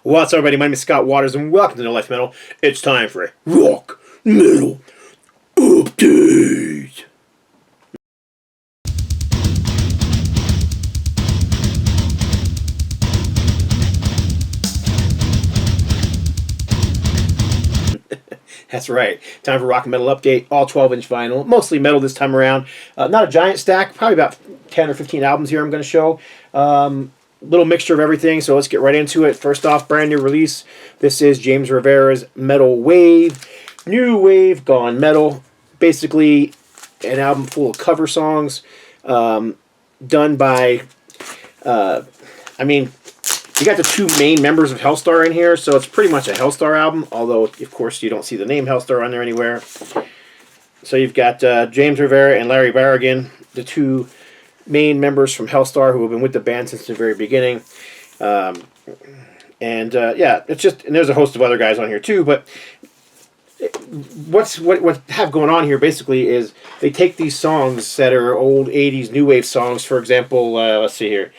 What's up, everybody? My name is Scott Waters, and welcome to No Life Metal. It's time for a rock metal update. That's right. Time for rock and metal update. All 12-inch vinyl, mostly metal this time around. Not a giant stack, probably about 10 or 15 albums here I'm going to show. Little mixture of everything, so let's get right into it. First off, brand new release. This is James Rivera's Metal Wave. New Wave Gone Metal. Basically, an album full of cover songs done by, you got the two main members of Hellstar in here, so it's pretty much a Hellstar album, although, of course, you don't see the name Hellstar on there anywhere. So you've got James Rivera and Larry Barragan, the two main members from Hellstar who have been with the band since the very beginning. Yeah, it's just, and there's a host of other guys on here too, but what have going on here basically is they take these songs that are old 80s new wave songs. For example, let's see here.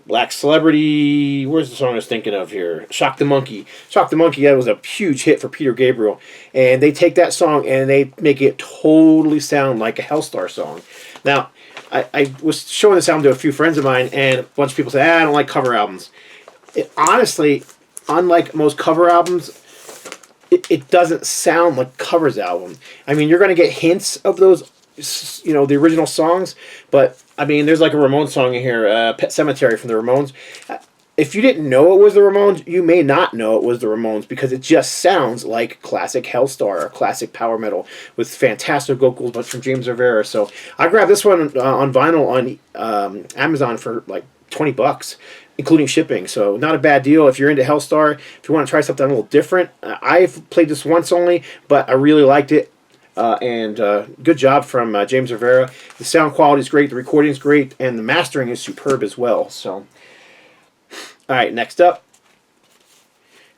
Black Celebrity, where's the song I was thinking of here? Shock the Monkey. Shock the Monkey, that was a huge hit for Peter Gabriel. And they take that song and they make it totally sound like a Hellstar song. Now, I was showing this album to a few friends of mine, and a bunch of people say, I don't like cover albums. Honestly, unlike most cover albums, it doesn't sound like covers album. I mean, you're going to get hints of those, you know, the original songs, but, I mean, there's like a Ramones song in here, Pet Sematary from the Ramones. If you didn't know it was the Ramones, you may not know it was the Ramones because it just sounds like classic Hellstar or classic power metal with fantastic vocals, but from James Rivera. So I grabbed this one on vinyl on Amazon for like $20, including shipping. So not a bad deal if you're into Hellstar. If you want to try something a little different, I've played this once only, but I really liked it. Good job from James Rivera. The sound quality is great, the recording is great, and the mastering is superb as well. So. Alright, next up,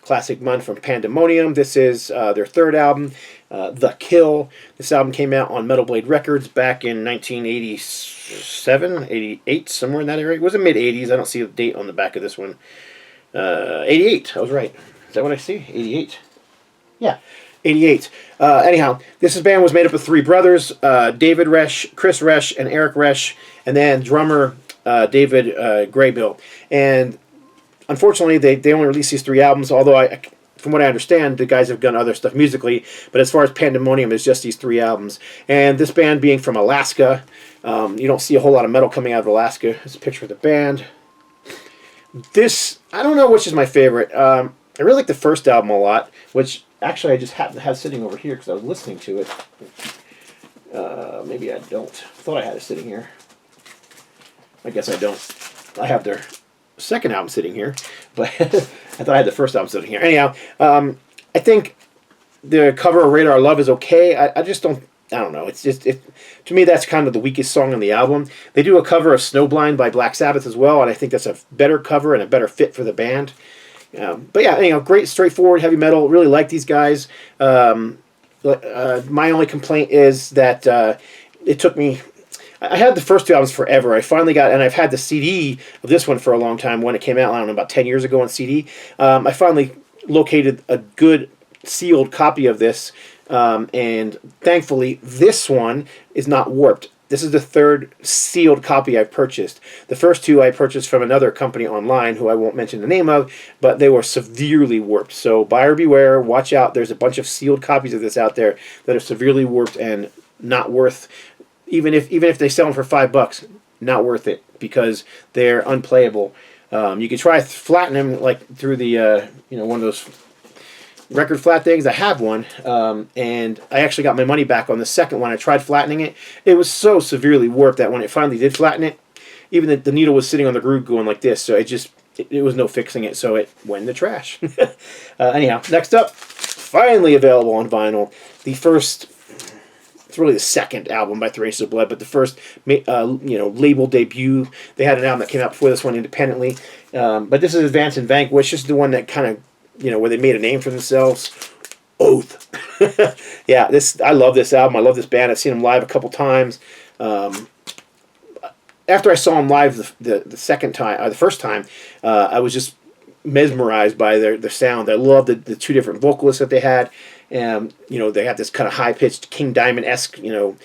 Classic Mun from Pandemonium. This is their third album, The Kill. This album came out on Metal Blade Records back in 1987, 88, somewhere in that area. It was the mid-80s. I don't see the date on the back of this one. 88, I was right. Is that what I see? 88? Yeah, 88. Anyhow, this band was made up of three brothers, David Resch, Chris Resch, and Eric Resch, and then drummer David Graybill. And unfortunately, they only released these three albums, although from what I understand, the guys have done other stuff musically, but as far as Pandemonium, it's just these three albums. And this band being from Alaska, you don't see a whole lot of metal coming out of Alaska. Here's a picture of the band. This, I don't know which is my favorite. I really like the first album a lot, which actually I just happen to have sitting over here because I was listening to it. Maybe I don't. I thought I had it sitting here. I guess I don't. I have their second album sitting here, but I thought I had the first album sitting here. Anyhow, I think the cover of Radar Love is okay. I just don't, I don't know. It's just, to me, that's kind of the weakest song on the album. They do a cover of Snowblind by Black Sabbath as well, and I think that's a better cover and a better fit for the band. But yeah, you know, great, straightforward, heavy metal. Really like these guys. My only complaint is that it took me, I had the first two albums forever. I finally got, and I've had the CD of this one for a long time when it came out, I don't know, about 10 years ago on CD. I finally located a good sealed copy of this, and thankfully this one is not warped. This is the third sealed copy I've purchased. The first two I purchased from another company online who I won't mention the name of, but they were severely warped. So buyer beware, watch out. There's a bunch of sealed copies of this out there that are severely warped and not worth, even if they sell them for $5, not worth it because they're unplayable. You could try flattening them like through the one of those record flat things. I have one, and I actually got my money back on the second one. I tried flattening it. It was so severely warped that when it finally did flatten it, even the needle was sitting on the groove going like this. So it was no fixing it. So it went in the trash. Anyhow, next up, finally available on vinyl. The first. It's really the second album by 3 Inches of Blood, but the first, label debut. They had an album that came out before this one independently. But this is Advance and Vanquish. This is the one that kind of, where they made a name for themselves. Oath. Yeah, I love this album. I love this band. I've seen them live a couple times. After I saw them live the second time, the first time, I was just mesmerized by their sound. I love the two different vocalists that they had. And, you know, they had this kind of high-pitched King Diamond-esque, you know,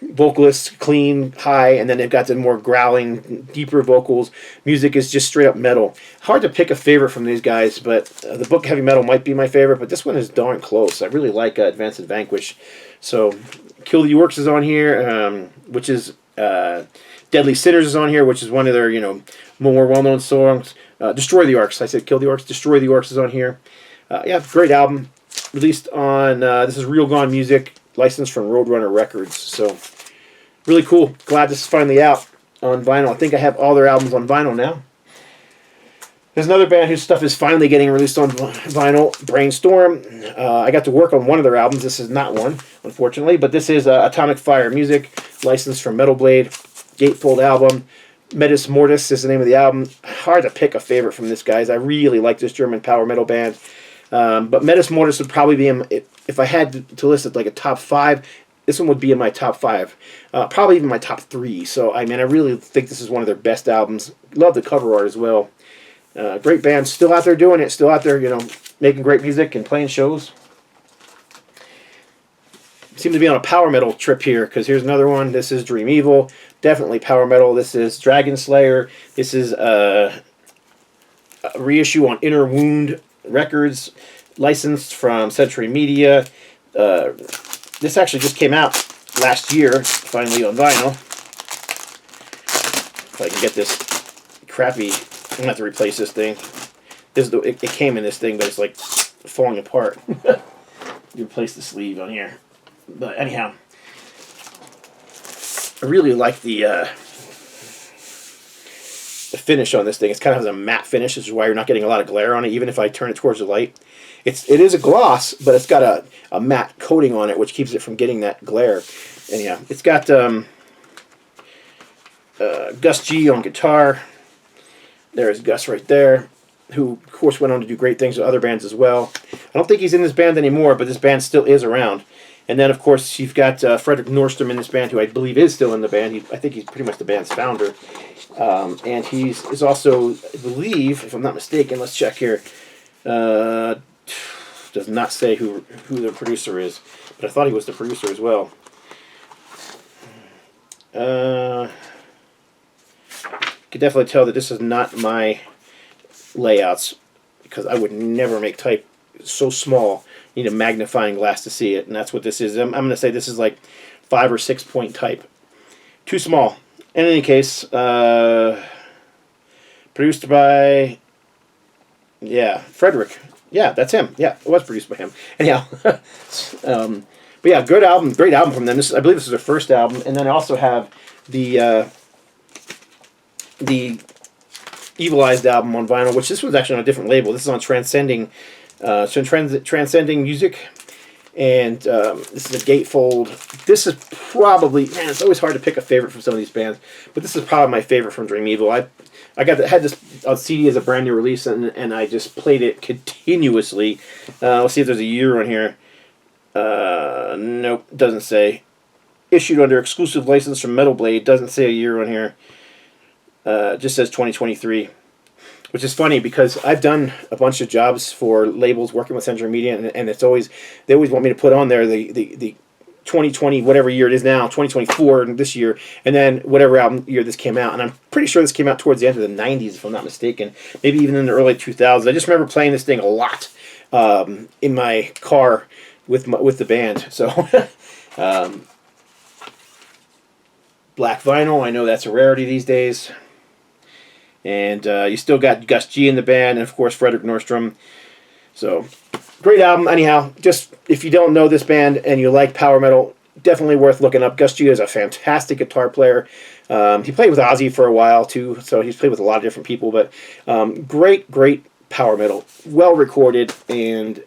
vocalist, clean, high, and then they've got the more growling, deeper vocals. Music is just straight up metal. Hard to pick a favorite from these guys, but the book Heavy Metal might be my favorite, but this one is darn close. I really like Advance and Vanquish. So, Kill the Orcs is on here, which is Deadly Sinners is on here, which is one of their, you know, more well-known songs. Destroy the Orcs. I said Kill the Orcs. Destroy the Orcs is on here. Yeah, great album. Released on, this is Real Gone Music, licensed from Roadrunner Records. So, really cool. Glad this is finally out on vinyl. I think I have all their albums on vinyl now. There's another band whose stuff is finally getting released on vinyl, Brainstorm. I got to work on one of their albums. This is not one, unfortunately, but this is Atomic Fire Music, licensed from Metal Blade, gatefold album. Metis Mortis is the name of the album. Hard to pick a favorite from this, guys. I really like this German power metal band. But Metis Mortis would probably be in, if I had to list it like a top 5, this one would be in my top 5. Probably even my top 3. So, I mean, I really think this is one of their best albums. Love the cover art as well. Great band. Still out there doing it. Still out there, you know, making great music and playing shows. Seem to be on a power metal trip here, because here's another one. This is Dream Evil. Definitely power metal. This is Dragon Slayer. This is a reissue on Inner Wound Records, licensed from Century Media. This actually just came out last year, finally on vinyl. If I can get this crappy, I'm gonna have to replace this thing. This is it came in this thing, but it's like falling apart. You replace the sleeve on here, but anyhow, I really like the finish on this thing. It's kind of has a matte finish. This is why you're not getting a lot of glare on it, even if I turn it towards the light. It is a gloss, but it's got a matte coating on it, which keeps it from getting that glare. Anyhow, it's got Gus G on guitar. There's Gus right there, who, of course, went on to do great things with other bands as well. I don't think he's in this band anymore, but this band still is around. And then, of course, you've got Frederick Nordstrom in this band, who I believe is still in the band. I think he's pretty much the band's founder. And is also, I believe, if I'm not mistaken, let's check here. Does not say who the producer is, but I thought he was the producer as well. Could definitely tell that this is not my layouts, because I would never make type so small. You need a magnifying glass to see it, and that's what this is. I'm going to say this is like 5 or 6 point type. Too small. In any case, produced by, yeah, Frederick. Yeah, that's him. Yeah, it was produced by him. Anyhow, but yeah, good album, great album from them. I believe this is their first album, and then I also have the Evilized album on vinyl, which this was actually on a different label. This is on Transcending Music, and this is a gatefold. This is probably, man, it's always hard to pick a favorite from some of these bands, but this is probably my favorite from Dream Evil. I had this on CD as a brand new release, and I just played it continuously. Let's see if there's a year on here. Nope, doesn't say. Issued under exclusive license from Metal Blade. Doesn't say a year on here. Just says 2023, which is funny because I've done a bunch of jobs for labels working with Century Media, and it's always, they always want me to put on there the 2020, whatever year it is now, 2024 this year, and then whatever album year this came out. And I'm pretty sure this came out towards the end of the 90s, if I'm not mistaken, maybe even in the early 2000s. I just remember playing this thing a lot in my car with the band. So black vinyl, I know that's a rarity these days. And you still got Gus G in the band, and of course Frederick Nordstrom. So, great album. Anyhow, just if you don't know this band and you like power metal, definitely worth looking up. Gus G is a fantastic guitar player. He played with Ozzy for a while too, so he's played with a lot of different people. But great power metal, well recorded, and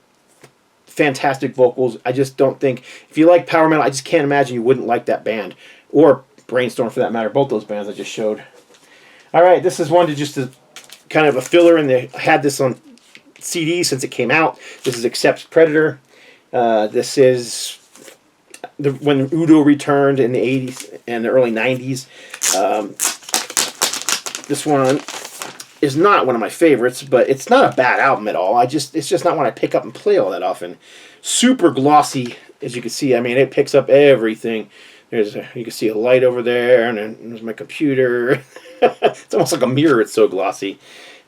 fantastic vocals. I just don't think, if you like power metal, I just can't imagine you wouldn't like that band, or Brainstorm for that matter. Both those bands I just showed. All right, this is one to just kind of a filler, and they had this on CD since it came out. This is Accept Predator. This is when Udo returned in the 80s and the early 90s. This one is not one of my favorites, but it's not a bad album at all. It's just not one I pick up and play all that often. Super glossy, as you can see. I mean, it picks up everything. You can see a light over there, and then there's my computer. It's almost like a mirror. It's so glossy.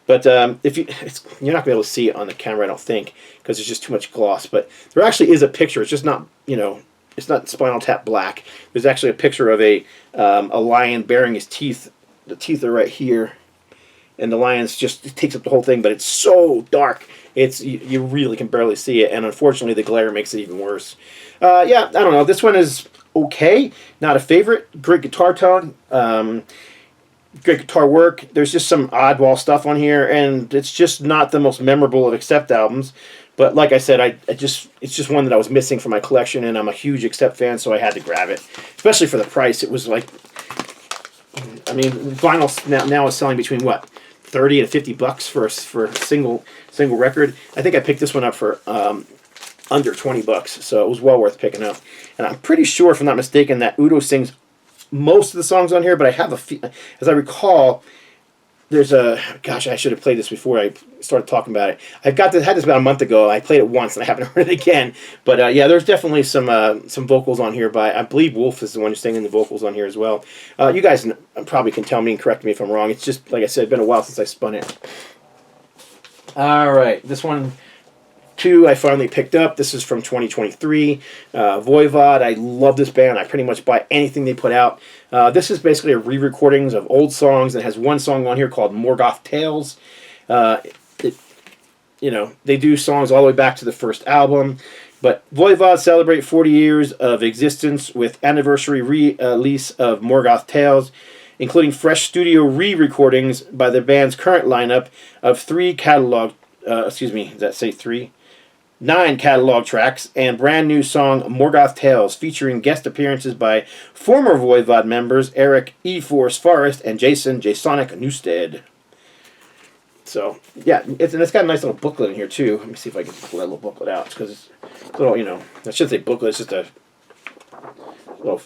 But if you're not gonna be able to see it on the camera, I don't think, because there's just too much gloss. But there actually is a picture. It's just not, it's not Spinal Tap black. There's actually a picture of a lion baring his teeth. The teeth are right here. And the lion's just it takes up the whole thing, but it's so dark. You really can barely see it, and unfortunately the glare makes it even worse. Yeah, I don't know. This one is okay, not a favorite. Great guitar tone, great guitar work. There's just some oddball stuff on here, and it's just not the most memorable of Accept albums. But like I said, it's just one that I was missing from my collection, and I'm a huge Accept fan, so I had to grab it, especially for the price. It was like, I mean, vinyl now is selling between what, $30 and $50 for a single record. I think I picked this one up for under $20, so it was well worth picking up. And I'm pretty sure, if I'm not mistaken, that Udo sings most of the songs on here. But I have as I recall, there's gosh, I should have played this before I started talking about it. Had this about a month ago. I played it once and I haven't heard it again. But yeah, there's definitely some vocals on here by, I believe Wolf is the one who's singing the vocals on here as well. You guys probably can tell me and correct me if I'm wrong. It's just, like I said, been a while since I spun it. All right, this one too I finally picked up. This is from 2023. VOOD. I love this band. I pretty much buy anything they put out. This is basically a re-recordings of old songs, and it has one song on here called Morgoth Tales. They do songs all the way back to the first album. But VOOD celebrate 40 years of existence with anniversary release of Morgoth Tales, including fresh studio re-recordings by the band's current lineup of 9 catalog tracks, and brand new song Morgoth Tales, featuring guest appearances by former VOOD members Eric E. Force Forrest and Jason Jasonic Newstead. So, yeah, it's got a nice little booklet in here, too. Let me see if I can pull that little booklet out, because it's a little, I shouldn't say booklet, it's just a little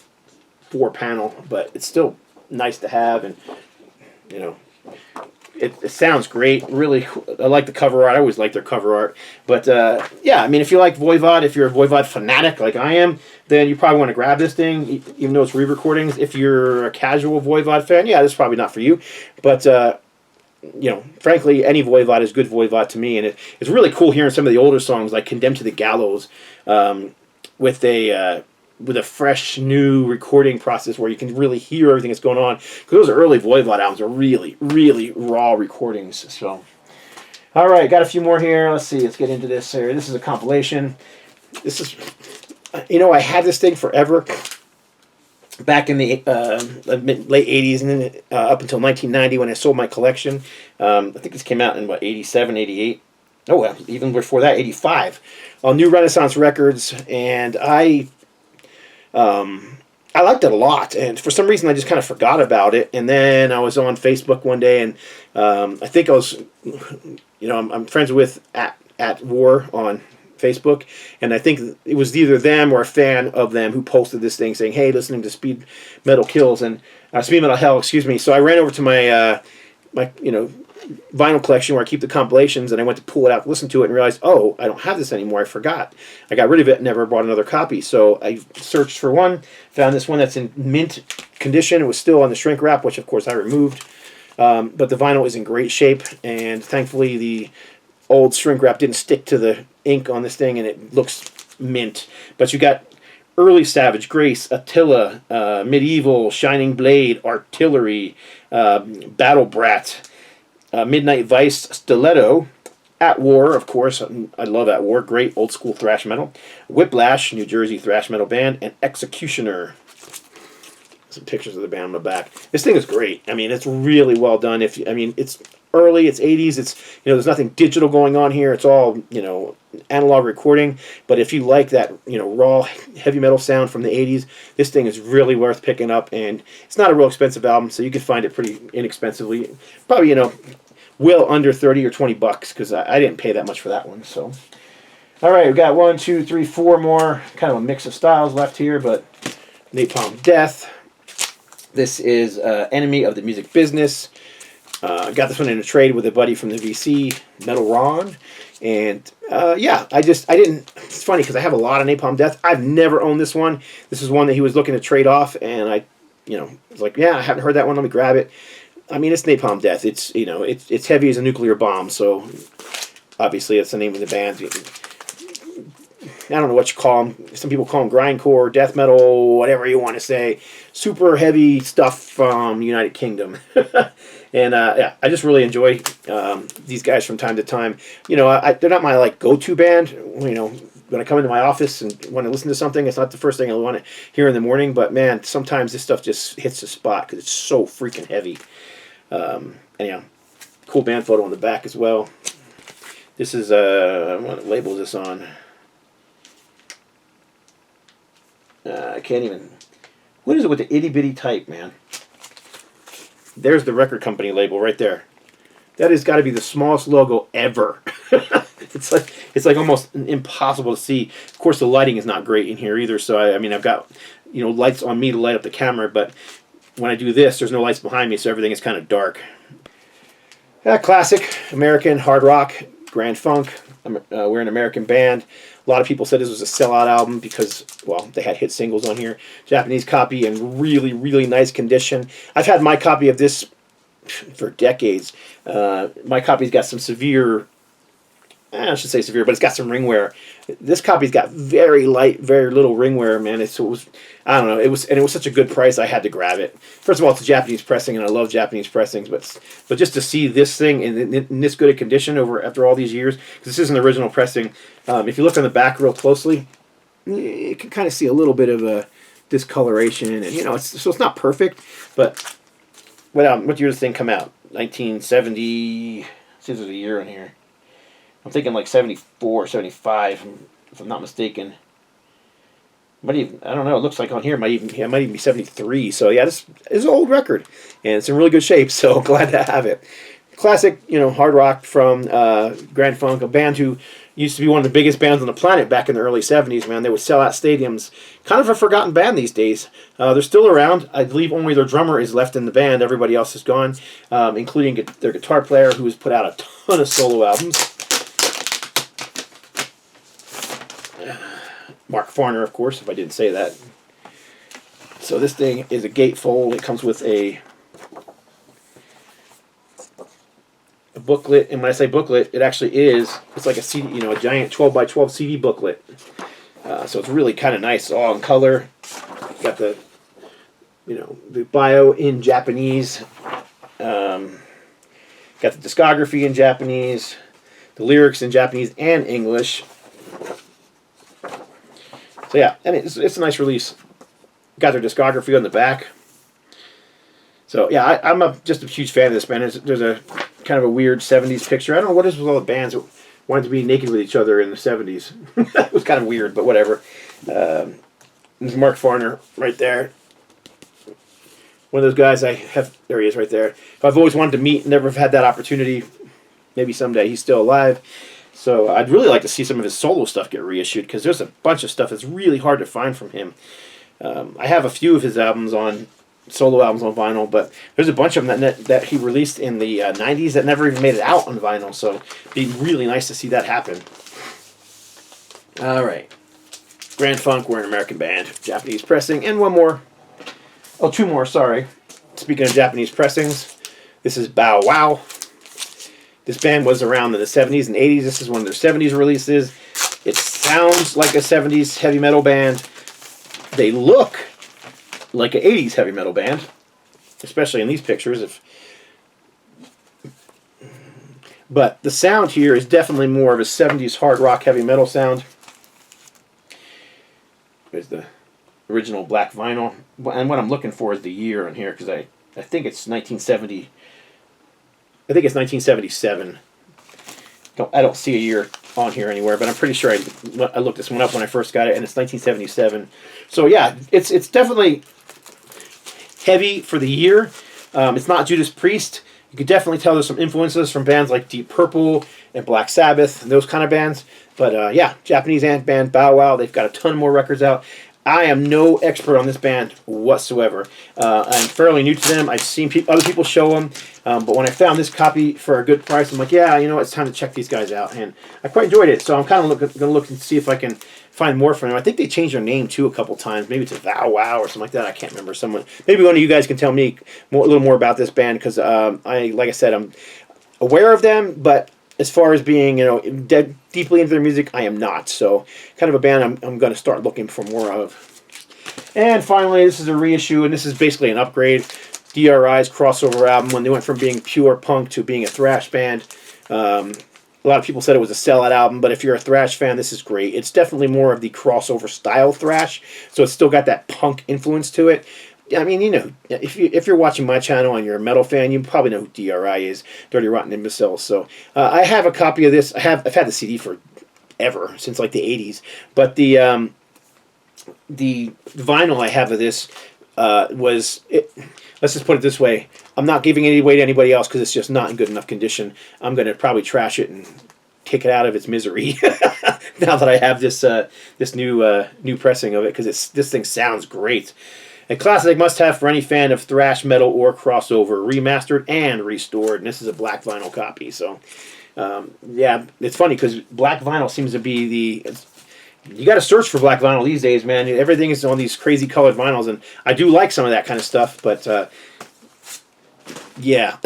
4-panel, but it's still nice to have, and, it sounds great. Really, I like the cover art. I always like their cover art. But, yeah, I mean, if you like VOOD, if you're a VOOD fanatic like I am, then you probably want to grab this thing, even though it's re-recordings. If you're a casual VOOD fan, yeah, this is probably not for you. But, frankly, any VOOD is good VOOD to me. And it's really cool hearing some of the older songs, like Condemned to the Gallows, with a fresh new recording process where you can really hear everything that's going on. Because those early VOOD albums are really, really raw recordings. So, all right, got a few more here. Let's see. Let's get into this here. This is a compilation. This is, I had this thing forever. Back in the late 80s and then up until 1990 when I sold my collection. I think this came out in, 87, 88? Oh, well, even before that, 85. On New Renaissance Records, and I liked it a lot, and for some reason I just kind of forgot about it. And then I was on Facebook one day, and I think I was, I'm friends with at War on Facebook, and I think it was either them or a fan of them who posted this thing saying, "Hey, listening to Speed Metal Kills and Speed Metal Hell." Excuse me. So I ran over to my vinyl collection where I keep the compilations, and I went to pull it out, listen to it, and realized, oh, I don't have this anymore. I forgot. I got rid of it and never bought another copy. So I searched for one, found this one that's in mint condition. It was still on the shrink wrap, which of course I removed. But the vinyl is in great shape, and thankfully the old shrink wrap didn't stick to the ink on this thing, and it looks mint. But you got early Savage Grace, Attila, Medieval, Shining Blade, Artillery, Battle Brat, Midnight Vice, Stiletto, At War, of course. I love At War. Great old school thrash metal. Whiplash, New Jersey thrash metal band, and Executioner. Some pictures of the band on the back. This thing is great. I mean, it's really well done. It's early. It's 80s. It's there's nothing digital going on here. It's all analog recording. But if you like that raw heavy metal sound from the 80s, this thing is really worth picking up. And it's not a real expensive album, so you can find it pretty inexpensively. Probably well under 30 or 20 bucks, because I didn't pay that much for that one. So, all right, we got 1, 2, 3, 4 more. Kind of a mix of styles left here, but Napal Death. This is Enemy of the Music Business. Got this one in a trade with a buddy from the VC, Metal Ron. And yeah, I didn't. It's funny because I have a lot of Napalm Death. I've never owned this one. This is one that he was looking to trade off, and I, was like, yeah, I haven't heard that one. Let me grab it. I mean, it's Napalm Death. It's it's heavy as a nuclear bomb. So obviously, that's the name of the band. I don't know what you call them. Some people call them grindcore, death metal, whatever you want to say. Super heavy stuff from the United Kingdom. And yeah, I just really enjoy these guys from time to time. They're not my go-to band. When I come into my office and want to listen to something, it's not the first thing I want to hear in the morning. But man, sometimes this stuff just hits the spot because it's so freaking heavy. Anyhow, cool band photo on the back as well. This is what label is this on? I can't even. What is it with the itty bitty type, man? There's the record company label right there. That has got to be the smallest logo ever. It's like almost impossible to see. Of course, the lighting is not great in here either. So I mean, I've got lights on me to light up the camera, but when I do this, there's no lights behind me, so everything is kind of dark. Classic American hard rock, Grand Funk. We're an American band. A lot of people said this was a sellout album because, well, they had hit singles on here. Japanese copy in really, really nice condition. I've had my copy of this for decades. My copy's got some severe, I should say severe, but it's got some ring wear. This copy's got very light, very little ring wear, man. I don't know. It was such a good price, I had to grab it. First of all, it's a Japanese pressing, and I love Japanese pressings, but just to see this thing in this good a condition after all these years, because this isn't the original pressing. If you look on the back real closely, you can kind of see a little bit of a discoloration, and it's not perfect, but what year does this thing come out? 1970. See, there's a year in here. I'm thinking like 74, 75, if I'm not mistaken. I don't know. It looks like on here it might even be 73. So yeah, this is an old record, and it's in really good shape. So glad to have it. Classic, hard rock from Grand Funk, a band who used to be one of the biggest bands on the planet back in the early 70s. Man, they would sell out stadiums. Kind of a forgotten band these days. They're still around. I believe only their drummer is left in the band. Everybody else is gone, including their guitar player, who has put out a ton of solo albums. Mark Farner, of course, if I didn't say that. So this thing is a gatefold. It comes with a booklet, and when I say booklet, it actually it's like a CD, a giant 12 by 12 CD booklet. So it's really kind of nice. It's all in color. Got the bio in Japanese. Got the discography in Japanese, the lyrics in Japanese and English. So yeah, and it's a nice release. Got their discography on the back. So yeah, I'm just a huge fan of this band. There's a kind of a weird 70s picture. I don't know what is with all the bands that wanted to be naked with each other in the 70s. It was kind of weird, but whatever. There's Mark Farner right there. One of those guys there he is right there. I've always wanted to meet, never have had that opportunity. Maybe someday. He's still alive. So I'd really like to see some of his solo stuff get reissued, because there's a bunch of stuff that's really hard to find from him. I have a few of his solo albums on vinyl, but there's a bunch of them that he released in the 90s that never even made it out on vinyl, so it'd be really nice to see that happen. Alright. Grand Funk, we're an American band. Japanese pressing, and one more. Oh, two more, sorry. Speaking of Japanese pressings, this is Bow Wow. This band was around in the 70s and 80s. This is one of their 70s releases. It sounds like a 70s heavy metal band. They look like an 80s heavy metal band, especially in these pictures. But the sound here is definitely more of a 70s hard rock heavy metal sound. There's the original black vinyl. And what I'm looking for is the year on here, because I think it's 1970. I think it's 1977. I don't see a year on here anywhere, but I'm pretty sure I looked this one up when I first got it, and it's 1977. So yeah, it's definitely heavy for the year. It's not Judas Priest. You could definitely tell there's some influences from bands like Deep Purple and Black Sabbath and those kind of bands. But yeah, Japanese band Bow Wow. They've got a ton more records out. I am no expert on this band whatsoever. I'm fairly new to them. I've seen other people show them, but when I found this copy for a good price, I'm like, yeah, you know what, it's time to check these guys out, and I quite enjoyed it. So I'm kind of going to look and see if I can find more from them. I think they changed their name too a couple times, maybe to Vow Wow or something like that. I can't remember. Maybe one of you guys can tell me a little more about this band, because like I said, I'm aware of them, but as far as being, deeply into their music, I am not. So, kind of a band I'm going to start looking for more of. And finally, this is a reissue, and this is basically an upgrade. DRI's crossover album, when they went from being pure punk to being a thrash band. A lot of people said it was a sellout album, but if you're a thrash fan, this is great. It's definitely more of the crossover style thrash, so it's still got that punk influence to it. I mean, if you're watching my channel and you're a metal fan, you probably know who DRI is, Dirty Rotten Imbeciles. So I have a copy of this. I've had the CD for ever, since like the 80s. But the vinyl I have of this let's just put it this way. I'm not giving it away to anybody else because it's just not in good enough condition. I'm going to probably trash it and kick it out of its misery now that I have this new pressing of it, because this thing sounds great. A classic must-have for any fan of thrash metal or crossover, remastered and restored. And this is a black vinyl copy. So, yeah, it's funny because black vinyl seems to be you got to search for black vinyl these days, man. Everything is on these crazy colored vinyls, and I do like some of that kind of stuff. But yeah,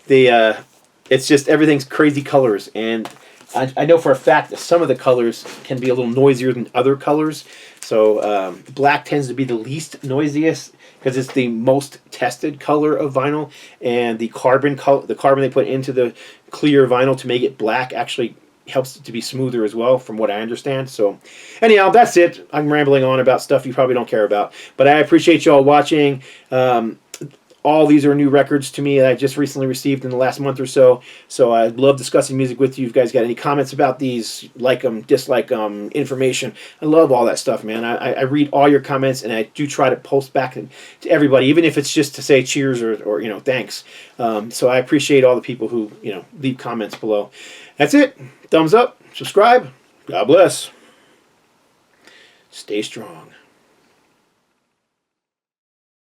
it's just everything's crazy colors, and I know for a fact that some of the colors can be a little noisier than other colors. So black tends to be the least noisiest because it's the most tested color of vinyl, and the carbon they put into the clear vinyl to make it black actually helps it to be smoother as well, from what I understand. So anyhow, that's it. I'm rambling on about stuff you probably don't care about, but I appreciate you all watching. All these are new records to me that I just recently received in the last month or so. So I love discussing music with you. If you guys got any comments about these, like them, dislike them, information, I love all that stuff, man. I read all your comments, and I do try to post back to everybody, even if it's just to say cheers or thanks. So I appreciate all the people who leave comments below. That's it. Thumbs up, subscribe. God bless. Stay strong.